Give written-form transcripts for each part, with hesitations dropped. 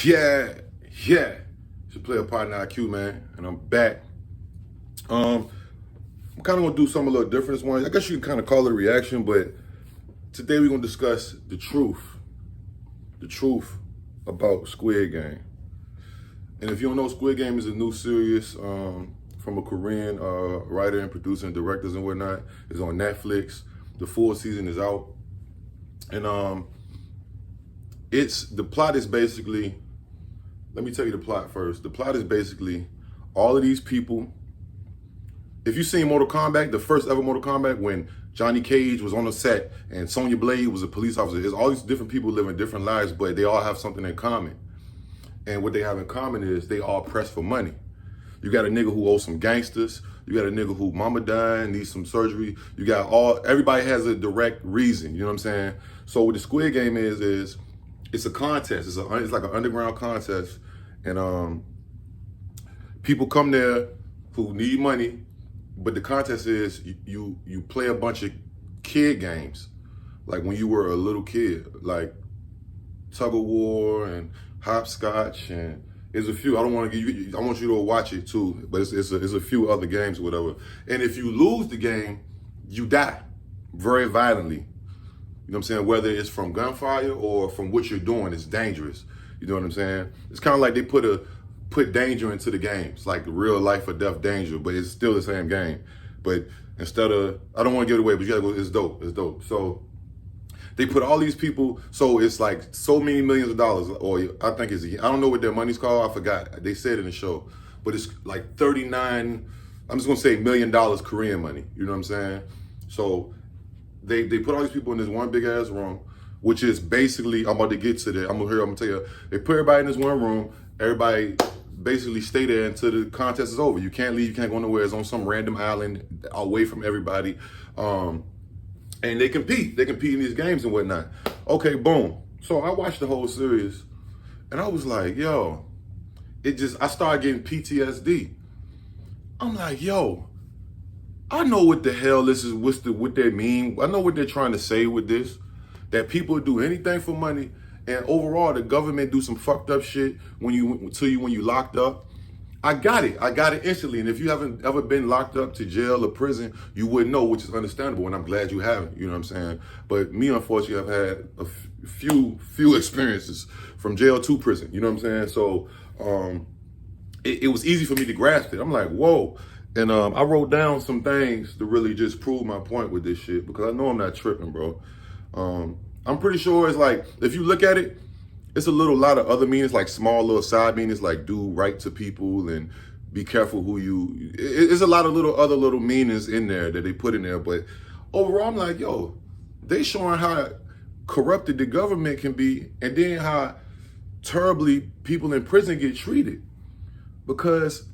Yeah, yeah. It's your player partner IQ, man, and I'm back. I'm kind of gonna do something a little different this one. I guess you can kind of call it a reaction, but today we're gonna discuss the truth about Squid Game. And if you don't know, Squid Game is a new series from a Korean writer and producer and directors and whatnot. It's on Netflix. The full season is out, and the plot is basically. Let me tell you the plot first. The plot is basically all of these people. If you've seen Mortal Kombat, the first ever Mortal Kombat, when Johnny Cage was on the set and Sonya Blade was a police officer, there's all these different people living different lives, but they all have something in common. And what they have in common is they all press for money. You got a nigga who owes some gangsters. You got a nigga who mama died, needs some surgery. You got everybody has a direct reason, you know what I'm saying? So what the Squid Game is it's a contest. It's like an underground contest. And people come there who need money, but the contest is you play a bunch of kid games, like when you were a little kid, like tug of war and hopscotch, and there's a few. I don't want to give you. I want you to watch it too, but it's a few other games or whatever. And if you lose the game, you die very violently. You know what I'm saying? Whether it's from gunfire or from what you're doing, it's dangerous. You know what I'm saying? It's kind of like they put danger into the games, like real life or death danger, but it's still the same game. But instead of, I don't want to give it away, but you gotta go, it's dope, it's dope. So they put all these people, so it's like so many millions of dollars, or I think I don't know what their money's called, I forgot. They said in the show, but it's like 39, I'm just gonna say $1 million Korean money, you know what I'm saying? So they put all these people in this one big ass room, which is basically, I'm about to get to that. I'm gonna tell you, they put everybody in this one room, everybody basically stay there until the contest is over. You can't leave, you can't go nowhere. It's on some random island away from everybody. And they compete in these games and whatnot. Okay, boom. So I watched the whole series and I was like, yo, I started getting PTSD. I'm like, yo, I know what the hell this is, what they mean. I know what they're trying to say with this. That people do anything for money, and overall the government do some fucked up shit when you locked up. I got it instantly. And if you haven't ever been locked up to jail or prison, you wouldn't know, which is understandable. And I'm glad you haven't. You know what I'm saying? But me, unfortunately, I've had a few experiences from jail to prison. You know what I'm saying? So it was easy for me to grasp it. I'm like, whoa. And I wrote down some things to really just prove my point with this shit, because I know I'm not tripping, bro. I'm pretty sure it's like, if you look at it, it's a lot of other meanings, like small little side meanings, like do right to people and be careful it's a lot of other little meanings in there that they put in there. But overall, I'm like, yo, they showing how corrupted the government can be, and then how terribly people in prison get treated. Because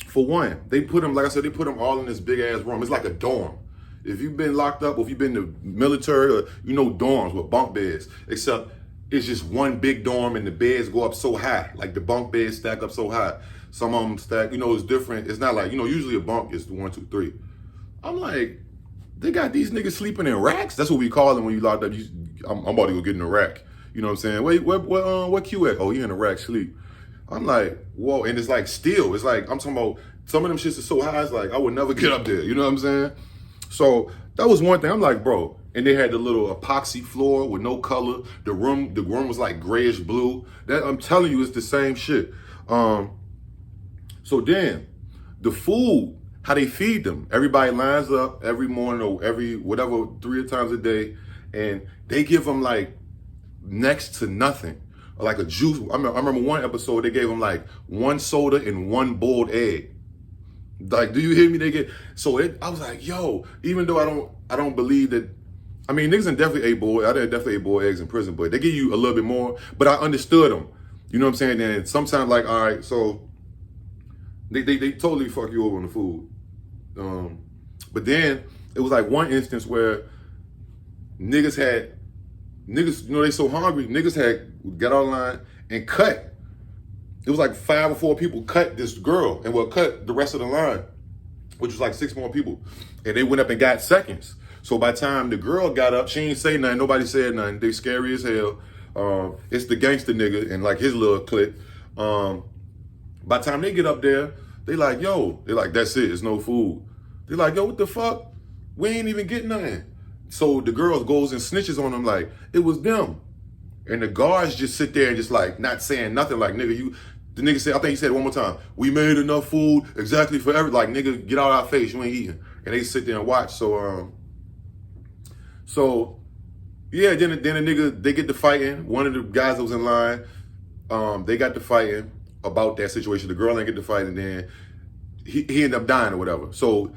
for one, they put them, like I said, they put them all in this big ass room. It's like a dorm. If you've been locked up, or if you've been in the military, or dorms with bunk beds, except it's just one big dorm and the beds go up so high, like the bunk beds stack up so high. Some of them stack, it's different. It's not like, usually a bunk is 1, 2, 3. I'm like, they got these niggas sleeping in racks? That's what we call them when you locked up. I'm about to go get in a rack. You know what I'm saying? Wait, what Q at? Oh, you in a rack sleep. I'm like, whoa, and it's like steel. It's like, I'm talking about, some of them shits are so high, it's like, I would never get up there. You know what I'm saying? So that was one thing. I'm like, bro. And they had the little epoxy floor with no color. The room was like grayish blue. That, I'm telling you, it's the same shit. So then the food, how they feed them. Everybody lines up every morning or every whatever 3 times a day, and they give them like next to nothing. Like a juice. I remember one episode they gave them like 1 soda and 1 boiled egg. Like, do you hear me? I was like, yo, even though I don't believe that. I mean, niggas definitely ate boiled eggs in prison, but they give you a little bit more. But I understood them. You know what I'm saying? And sometimes, like, all right, so they totally fuck you over on the food. But then it was like one instance where niggas, they so hungry, niggas had got online and cut. It was like 5 or 4 people cut this girl and cut the rest of the line, which was like 6 more people. And they went up and got seconds. So by the time the girl got up, she ain't say nothing. Nobody said nothing. They scary as hell. It's the gangster nigga and like his little clique. By the time they get up there, they like, yo, they like, that's it, it's no food. They like, yo, what the fuck? We ain't even getting nothing. So the girl goes and snitches on them like, it was them. And the guards just sit there and just like, not saying nothing like, nigga, the nigga said, I think he said it one more time, we made enough food exactly for like, nigga, get out of our face, you ain't eating. And they sit there and watch, so yeah, then the nigga, they get to fighting. One of the guys that was in line, they got to fighting about that situation. The girl ain't get to fight, and then he ended up dying or whatever. So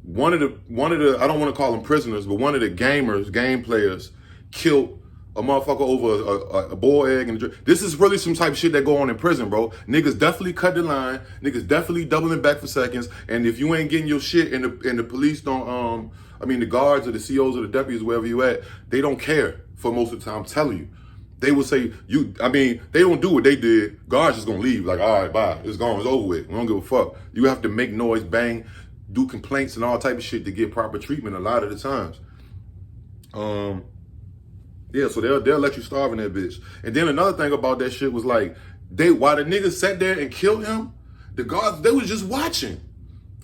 one of the I don't want to call them prisoners, but one of the game players, killed a motherfucker over a boiled egg and a drink. This is really some type of shit that go on in prison, bro. Niggas definitely cut the line. Niggas definitely doubling back for seconds. And if you ain't getting your shit and the police don't, the guards or the COs or the deputies, wherever you at, they don't care for most of the time. I'm telling you. They will say, they don't do what they did. Guards just gonna leave. Like, all right, bye. It's gone. It's over with. We don't give a fuck. You have to make noise, bang, do complaints and all type of shit to get proper treatment a lot of the times. Yeah, so they'll let you starve in that bitch. And then another thing about that shit was like, while the niggas sat there and killed him, the guards, they was just watching.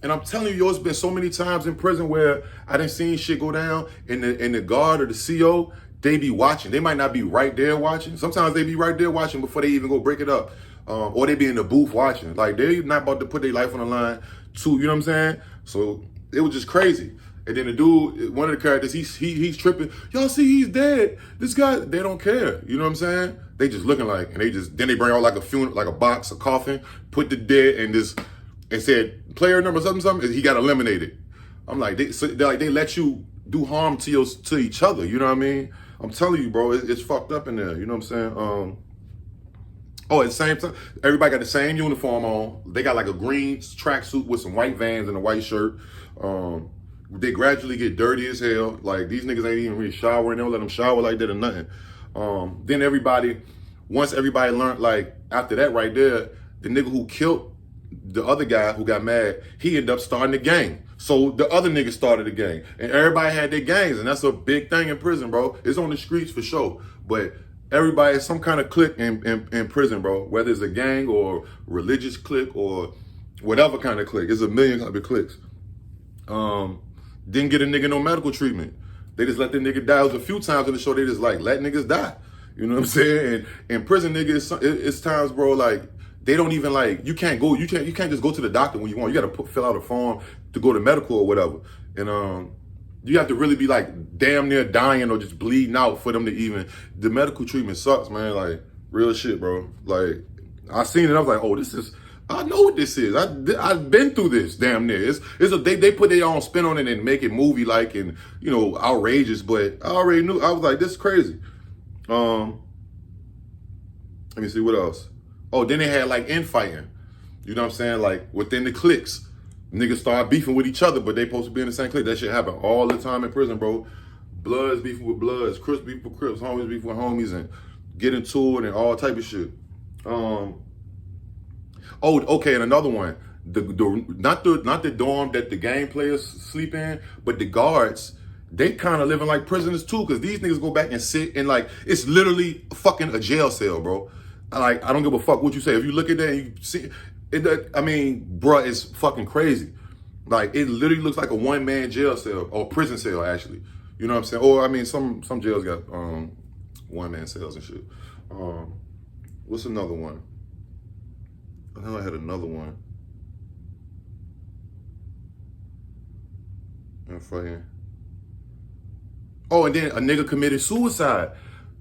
And I'm telling you, it's been so many times in prison where I done seen shit go down, and the guard or the CO, they be watching. They might not be right there watching. Sometimes they be right there watching before they even go break it up. Or they be in the booth watching. Like, they're not about to put their life on the line too, you know what I'm saying? So it was just crazy. And then the dude, one of the characters, he's tripping. Y'all see he's dead. This guy, they don't care. You know what I'm saying? They just looking like, and then they bring out like a funeral, like a box, a coffin, put the dead and said, player number something, he got eliminated. I'm like, they let you do harm to each other. You know what I mean? I'm telling you, bro, it's fucked up in there. You know what I'm saying? At the same time, everybody got the same uniform on. They got like a green tracksuit with some white Vans and a white shirt. They gradually get dirty as hell. Like, these niggas ain't even really showering. They don't let them shower like that or nothing. Then once everybody learned, like, after that right there, the nigga who killed the other guy who got mad, he ended up starting the gang. So the other nigga started the gang. And everybody had their gangs, and that's a big thing in prison, bro. It's on the streets for sure. But everybody is some kind of clique in prison, bro. Whether it's a gang or religious clique or whatever kind of clique. It's a million type of cliques. Didn't get a nigga no medical treatment. They just let the nigga die. It was a few times in the show they just like let niggas die. You know what I'm saying? And prison niggas, it's times, bro, like they don't even like, you can't just go to the doctor when you want. You gotta fill out a form to go to medical or whatever. And you have to really be like damn near dying or just bleeding out for them to even, the medical treatment sucks, man. Like, real shit, bro. Like, I seen it, I was like, oh, I know what this is. I've been through this, damn near. They put their own spin on it and make it movie-like and, you know, outrageous, but I already knew. I was like, this is crazy. Let me see, what else? Oh, then they had, like, infighting. You know what I'm saying? Like, within the cliques. Niggas start beefing with each other, but they supposed to be in the same clique. That shit happen all the time in prison, bro. Bloods beefing with Bloods, Crips beefing with Crips, homies beefing with homies, and get into it and all type of shit. Oh, okay, and another one. Not the dorm that the game players sleep in, but the guards, they kind of living like prisoners too, because these niggas go back and sit and like, it's literally fucking a jail cell, bro. Like, I don't give a fuck what you say. If you look at that and you see it, I mean, bruh, it's fucking crazy. Like, it literally looks like a one-man jail cell, or prison cell, actually. You know what I'm saying? Or, I mean, some jails got one-man cells and shit. What's another one? I know I had another one. Oh, and then a nigga committed suicide.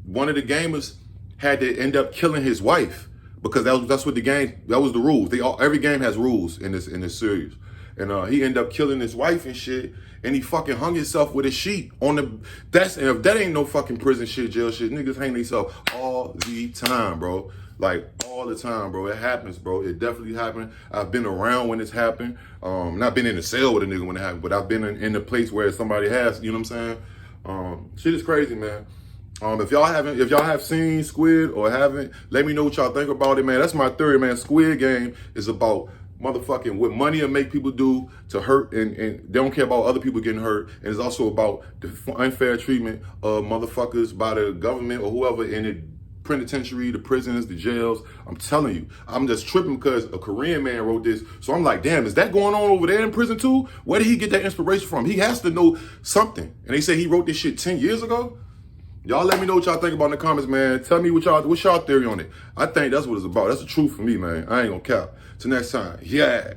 One of the gamers had to end up killing his wife because that's what that was the rules. Every game has rules in this series. And he ended up killing his wife and shit, and he fucking hung himself with a sheet on the. And if that ain't no fucking prison shit, jail shit, niggas hang themselves all the time, bro. Like, all the time, bro. It happens, bro. It definitely happened. I've been around when it's happened. Not been in the cell with a nigga when it happened, but I've been in the place where somebody has, you know what I'm saying? Shit is crazy, man. If y'all have seen Squid or haven't, let me know what y'all think about it, man. That's my theory, man. Squid Game is about motherfucking what money will make people do to hurt, and they don't care about other people getting hurt. And it's also about the unfair treatment of motherfuckers by the government or whoever, and penitentiary, the prisons, the jails. I'm telling you, I'm just tripping because a Korean man wrote this. So I'm like, damn, is that going on over there in prison too? Where did he get that inspiration from? He has to know something. And they say he wrote this shit 10 years ago. Y'all let me know what y'all think about in the comments, man. Tell me what's y'all theory on it. I think that's what it's about. That's the truth for me, man. I ain't gonna cap. Till next time. Yeah.